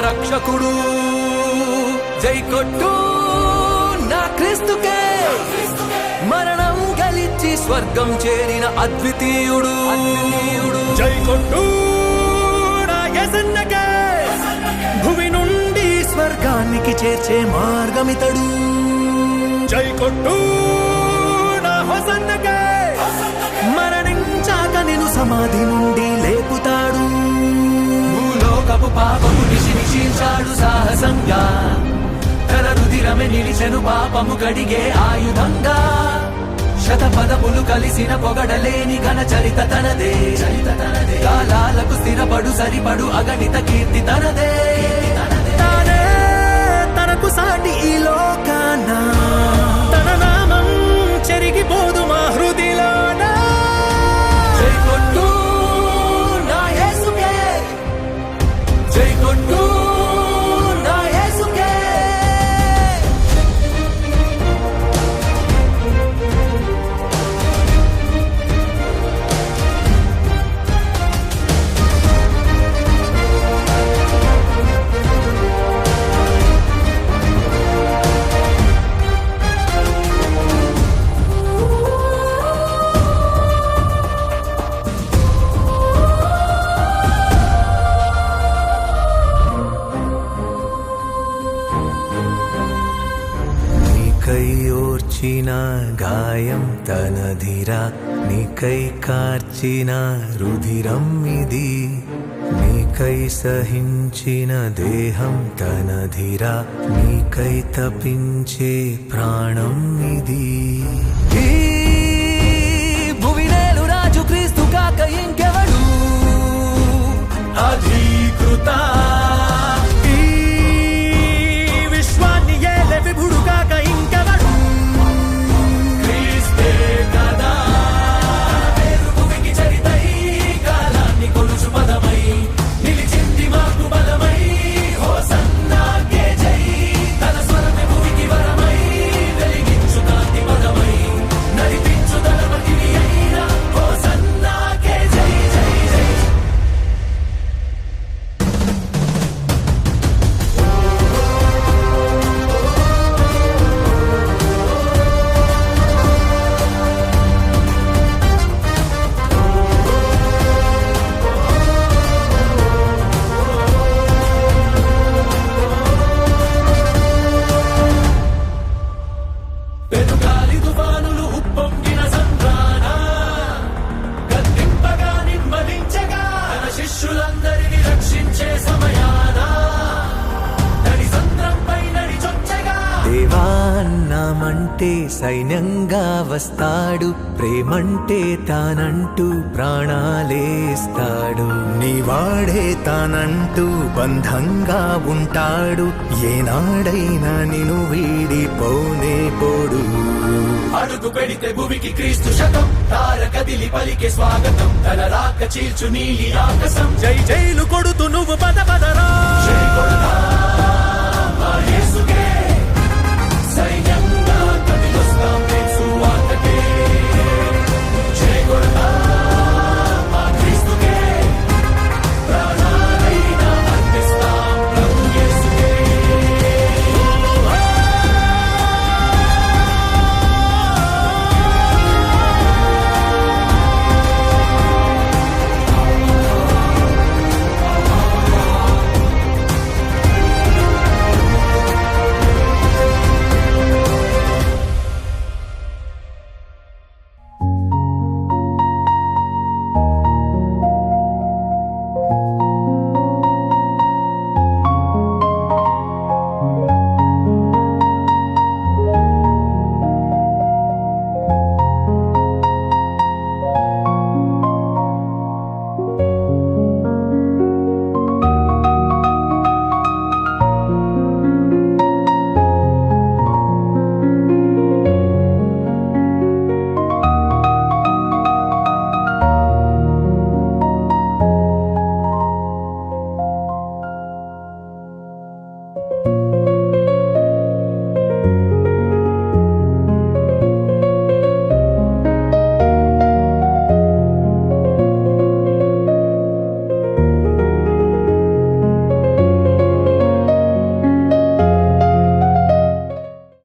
రక్షకుడు. జై కొట్టు నా క్రీస్తుకే, మరణం గెలిచి స్వర్గం చేరిన అద్వితీయుడు. జై కొట్టు నా యేసన్నకే, భువి నుండి స్వర్గానికి చేర్చే మార్గమితడు. జై కొట్టు నా హోసన్నకే, మరణించాక నిన్ను సమాధి నుండి లేపుతాడు. భూలోకపు పాపము నిషించాడు సాహసంగా, తన రుధిరమే నిలిచెను పాపము కడిగే ఆయుధంగా. శతపదములు కలిసిన పొగడలేని ఘన చరిత తనదే. కాలాలకు స్థిరపడు సరిపడు అగణిత కీర్తి తనదే. తానే తనకు సాటి ఈ లోకాన, తన నామం చెరిగిపోదు మా హృదిలోన. జై కొట్టు నా యేసుకే, జై కొట్టు నా యేసుకే. నీకై ఓర్చిన గాయం తనధిరా, నీకై కార్చిన రుధిరం ఇది. నీకై సహించిన దేహం తనధిరా, నీకై తపించే ప్రాణం ఇది. ఈ భువినేలు రాజు క్రీస్తు కాక ఇంకెవడు అధీకృత. ఈ విశ్వాన్ని ఏలే విభుడు కాక ఇంకెవడు. క్రీస్తే కదా పేరు భూమికి చరితై, కాలాన్ని కొలుచు పదమై నిలిచింది మాకు బలమై. హోసన్నాకే జై, తన స్వరమే భూమికి వరమై వెలిగించు కాంతి పదమై నడిపించు ధనపతివి అయిన. హోసన్నాకే జై జై జై. పెనుగాలి తుఫానులు ఉప్పొంగిన సంద్రాన, గద్దింపగా నిమ్మలించగా తన శిష్యులందరినీ రక్షించే సమయాన నడి సంద్రంపై నడిచొచ్చగా. దేవాన్నమంటే సైన్యంగా వస్తాడు, ప్రేమంటే తానంటూ ప్రాణాలేస్తాడు. నీవాడే తానంటూ బంధంగా ఉంటాడు, ఏనాడైనా నిన్ను వీడిపోనే పోడు. అడుగు పెడితే భూమికి క్రీస్తు శకం, తార కదిలి పలికే స్వాగతం, తన రాక చీల్చు నీలి ఆకాశం. జై జైలు కొడుతూ నువ్వు పద పదరా,